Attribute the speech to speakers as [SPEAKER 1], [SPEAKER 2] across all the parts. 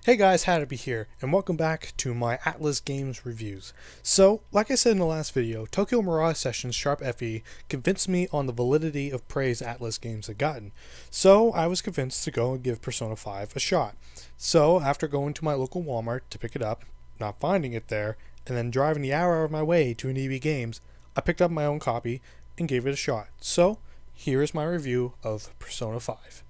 [SPEAKER 1] Hey guys, Hattaby here, and welcome back to my Atlus Games reviews. So, like I said in the last video, Tokyo Mirage Sessions Sharp FE convinced me on the validity of praise Atlus Games had gotten. So, I was convinced to go and give Persona 5 a shot. So, after going to my local Walmart to pick it up, not finding it there, and then driving the hour of my way to an EB Games, I picked up my own copy and gave it a shot. So, here is my review of Persona 5.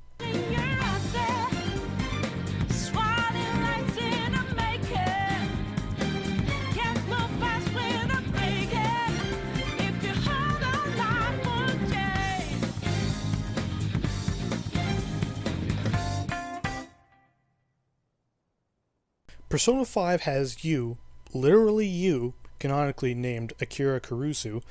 [SPEAKER 1] Persona 5 has you, literally you, canonically named Akira Kurusu,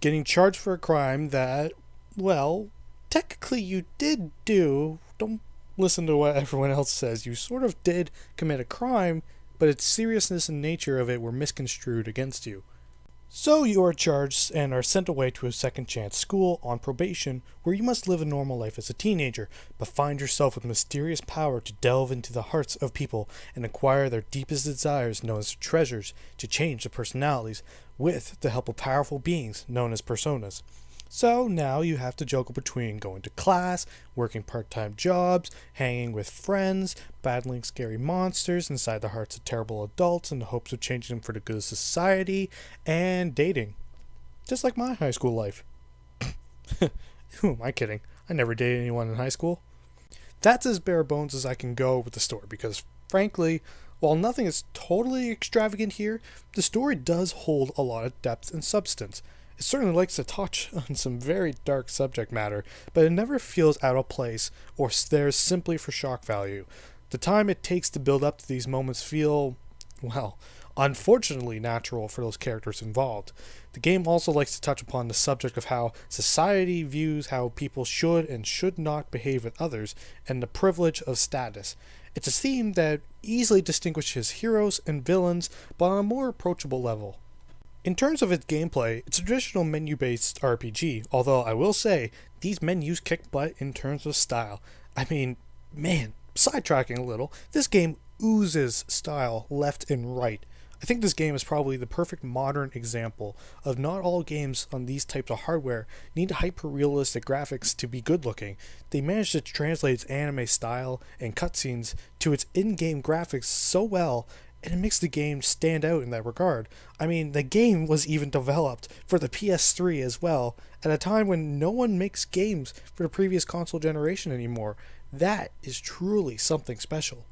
[SPEAKER 1] getting charged for a crime that, well, technically you did do. Don't listen to what everyone else says. You sort of did commit a crime, but its seriousness and nature of it were misconstrued against you. So you are charged and are sent away to a second chance school on probation where you must live a normal life as a teenager, but find yourself with mysterious power to delve into the hearts of people and acquire their deepest desires known as treasures to change their personalities with the help of powerful beings known as personas. So now you have to juggle between going to class, working part-time jobs, hanging with friends, battling scary monsters inside the hearts of terrible adults in the hopes of changing them for the good of society, and dating. Just like my high school life. Who am I kidding? I never dated anyone in high school. That's as bare bones as I can go with the story because, frankly, while nothing is totally extravagant here, the story does hold a lot of depth and substance. It certainly likes to touch on some very dark subject matter, but it never feels out of place or there simply for shock value. The time it takes to build up to these moments feel, well, unfortunately natural for those characters involved. The game also likes to touch upon the subject of how society views how people should and should not behave with others and the privilege of status. It's a theme that easily distinguishes heroes and villains, but on a more approachable level. In terms of its gameplay, it's a traditional menu-based RPG, although I will say, these menus kick butt in terms of style. I mean, man, sidetracking a little, this game oozes style left and right. I think this game is probably the perfect modern example of not all games on these types of hardware need hyper-realistic graphics to be good-looking. They manage to translate its anime style and cutscenes to its in-game graphics so well, and it makes the game stand out in that regard. I mean, the game was even developed for the PS3 as well, at a time when no one makes games for the previous console generation anymore. That is truly something special.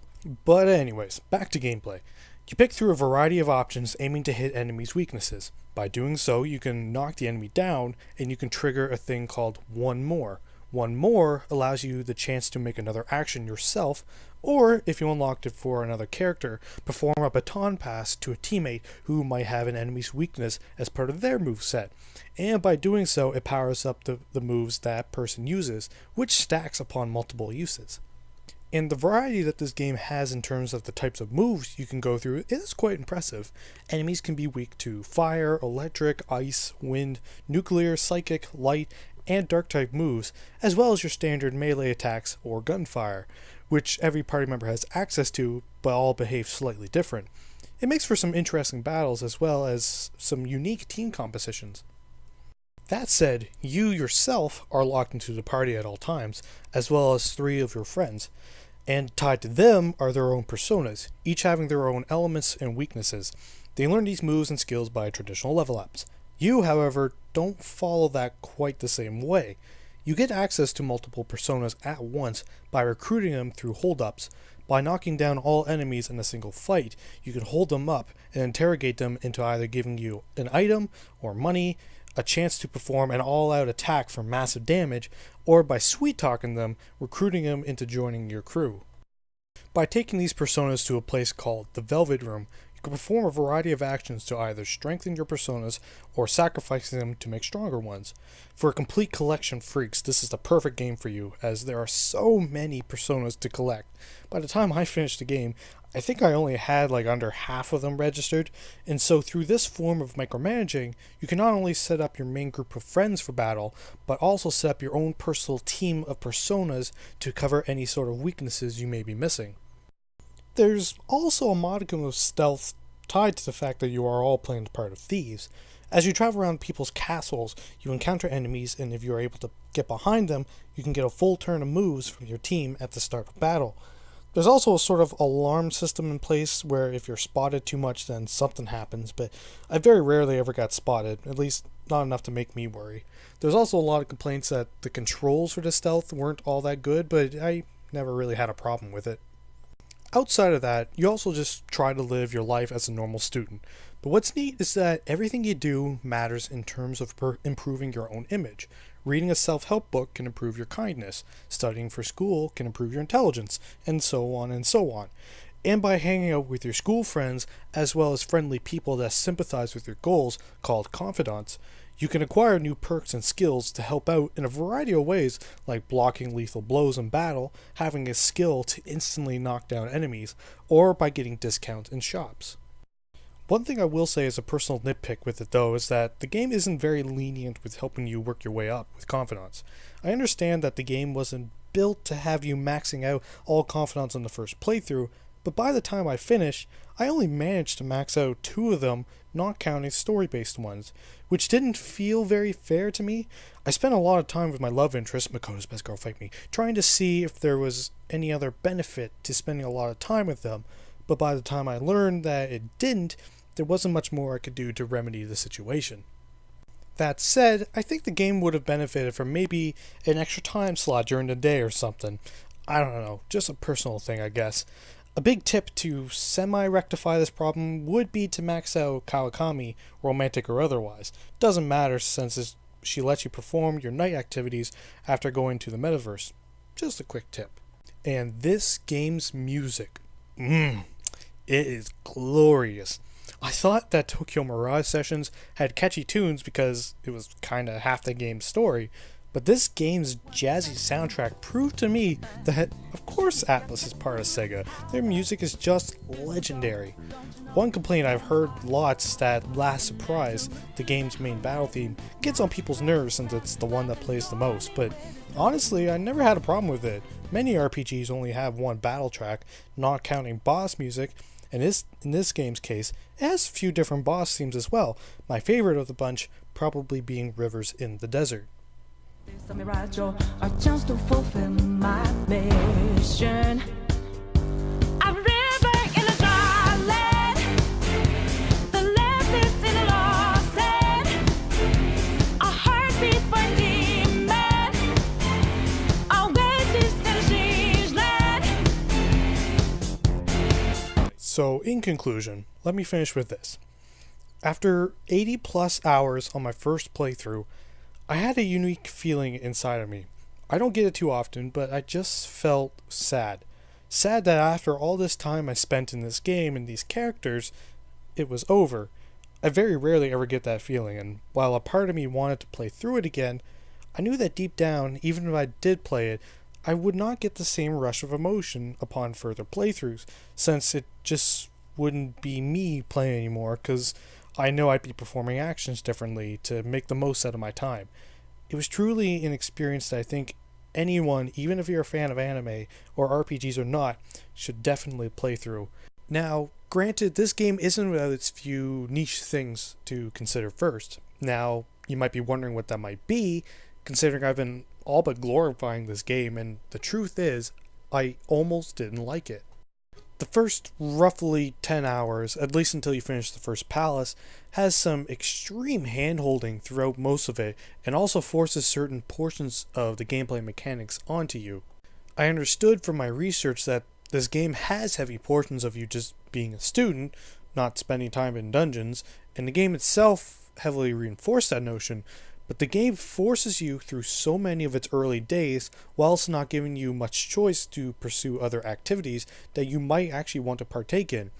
[SPEAKER 1] But anyways, back to gameplay. You pick through a variety of options aiming to hit enemies' weaknesses. By doing so, you can knock the enemy down, and you can trigger a thing called One More. One More allows you the chance to make another action yourself, or if you unlocked it for another character, perform a baton pass to a teammate who might have an enemy's weakness as part of their moveset. And by doing so, it powers up the moves that person uses, which stacks upon multiple uses. And the variety that this game has in terms of the types of moves you can go through is quite impressive. Enemies can be weak to fire, electric, ice, wind, nuclear, psychic, light, and dark type moves, as well as your standard melee attacks or gunfire, which every party member has access to, but all behave slightly different. It makes for some interesting battles as well as some unique team compositions. That said, you yourself are locked into the party at all times, as well as 3 of your friends, and tied to them are their own personas, each having their own elements and weaknesses. They learn these moves and skills by traditional level ups. You, however, don't follow that quite the same way. You get access to multiple personas at once by recruiting them through holdups. By knocking down all enemies in a single fight, you can hold them up and interrogate them into either giving you an item or money, a chance to perform an all-out attack for massive damage, or by sweet-talking them, recruiting them into joining your crew. By taking these personas to a place called the Velvet Room, you can perform a variety of actions to either strengthen your personas or sacrificing them to make stronger ones. For a complete collection freaks, this is the perfect game for you, as there are so many personas to collect. By the time I finished the game, I think I only had like under half of them registered, and so through this form of micromanaging, you can not only set up your main group of friends for battle, but also set up your own personal team of personas to cover any sort of weaknesses you may be missing. There's also a modicum of stealth tied to the fact that you are all playing the part of thieves. As you travel around people's castles, you encounter enemies, and if you are able to get behind them, you can get a full turn of moves from your team at the start of battle. There's also a sort of alarm system in place where if you're spotted too much, then something happens, but I very rarely ever got spotted, at least not enough to make me worry. There's also a lot of complaints that the controls for the stealth weren't all that good, but I never really had a problem with it. Outside of that, you also just try to live your life as a normal student. But what's neat is that everything you do matters in terms of improving your own image. Reading a self-help book can improve your kindness. Studying for school can improve your intelligence, and so on and so on. And by hanging out with your school friends, as well as friendly people that sympathize with your goals, called confidants, you can acquire new perks and skills to help out in a variety of ways, like blocking lethal blows in battle, having a skill to instantly knock down enemies, or by getting discounts in shops. One thing I will say as a personal nitpick with it though is that the game isn't very lenient with helping you work your way up with confidants. I understand that the game wasn't built to have you maxing out all confidants on the first playthrough, but by the time I finished, I only managed to max out 2 of them, not counting story-based ones, which didn't feel very fair to me. I spent a lot of time with my love interest, Makoto's best girl fight me, trying to see if there was any other benefit to spending a lot of time with them, but by the time I learned that it didn't, there wasn't much more I could do to remedy the situation. That said, I think the game would have benefited from maybe an extra time slot during the day or something. I don't know, just a personal thing I guess. A big tip to semi-rectify this problem would be to max out Kawakami, romantic or otherwise. Doesn't matter since she lets you perform your night activities after going to the metaverse. Just a quick tip. And this game's music. It is glorious. I thought that Tokyo Mirage Sessions had catchy tunes because it was kinda half the game's story, but this game's jazzy soundtrack proved to me that, of course, Atlus is part of Sega. Their music is just legendary. One complaint I've heard lots is that Last Surprise, the game's main battle theme, gets on people's nerves since it's the one that plays the most, but honestly, I never had a problem with it. Many RPGs only have one battle track, not counting boss music, and in this game's case, it has a few different boss themes as well, my favorite of the bunch probably being Rivers in the Desert.
[SPEAKER 2] A chance to fulfill my mission. A river in a dry land, the left is in a lost land, a heartbeat for demon, a wages in a strange land.
[SPEAKER 1] So, in conclusion, let me finish with this. After 80 plus hours on my first playthrough, I had a unique feeling inside of me. I don't get it too often, but I just felt sad. Sad that after all this time I spent in this game and these characters, it was over. I very rarely ever get that feeling, and while a part of me wanted to play through it again, I knew that deep down, even if I did play it, I would not get the same rush of emotion upon further playthroughs, since it just wouldn't be me playing anymore, because I know I'd be performing actions differently to make the most out of my time. It was truly an experience that I think anyone, even if you're a fan of anime or RPGs or not, should definitely play through. Now, granted, this game isn't without its few niche things to consider first. Now, you might be wondering what that might be, considering I've been all but glorifying this game, and the truth is, I almost didn't like it. The first roughly 10 hours, at least until you finish the first palace, has some extreme hand-holding throughout most of it, and also forces certain portions of the gameplay mechanics onto you. I understood from my research that this game has heavy portions of you just being a student, not spending time in dungeons, and the game itself heavily reinforced that notion, but the game forces you through so many of its early days, whilst not giving you much choice to pursue other activities that you might actually want to partake in.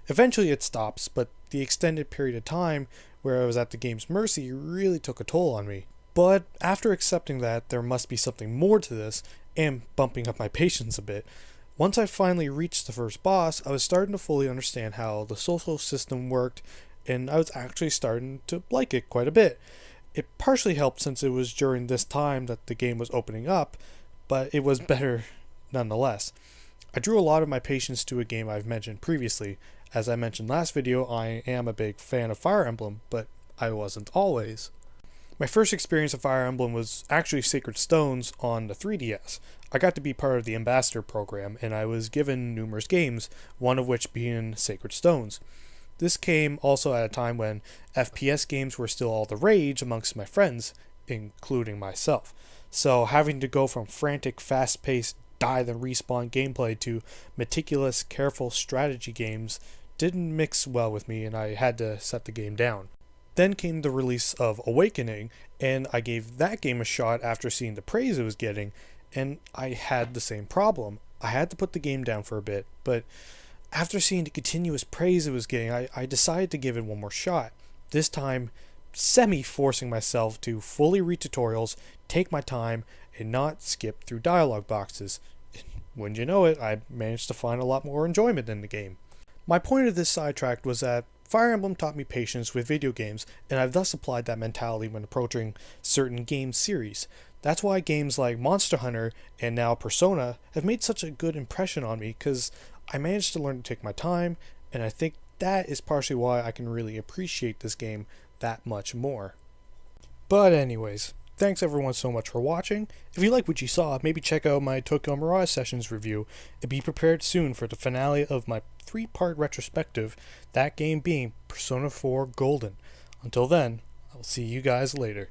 [SPEAKER 1] Eventually it stops, but the extended period of time where I was at the game's mercy really took a toll on me. But after accepting that there must be something more to this, and bumping up my patience a bit, once I finally reached the first boss, I was starting to fully understand how the social system worked, and I was actually starting to like it quite a bit. It partially helped since it was during this time that the game was opening up, but it was better nonetheless. I drew a lot of my patience to a game I've mentioned previously. As I mentioned last video, I am a big fan of Fire Emblem, but I wasn't always. My first experience of Fire Emblem was actually Sacred Stones on the 3DS. I got to be part of the Ambassador program, and I was given numerous games, one of which being Sacred Stones. This came also at a time when FPS games were still all the rage amongst my friends, including myself. So having to go from frantic, fast-paced, die then respawn gameplay to meticulous, careful strategy games didn't mix well with me, and I had to set the game down. Then came the release of Awakening, and I gave that game a shot after seeing the praise it was getting, and I had the same problem. I had to put the game down for a bit, but after seeing the continuous praise it was getting, I decided to give it one more shot. This time, semi-forcing myself to fully read tutorials, take my time, and not skip through dialogue boxes. Wouldn't you know it, I managed to find a lot more enjoyment in the game. My point of this sidetrack was that Fire Emblem taught me patience with video games, and I've thus applied that mentality when approaching certain game series. That's why games like Monster Hunter and now Persona have made such a good impression on me, because I managed to learn to take my time, and I think that is partially why I can really appreciate this game that much more. But anyways, thanks everyone so much for watching. If you like what you saw, maybe check out my Tokyo Mirage Sessions review, and be prepared soon for the finale of my 3-part retrospective, that game being Persona 4 Golden. Until then, I'll see you guys later.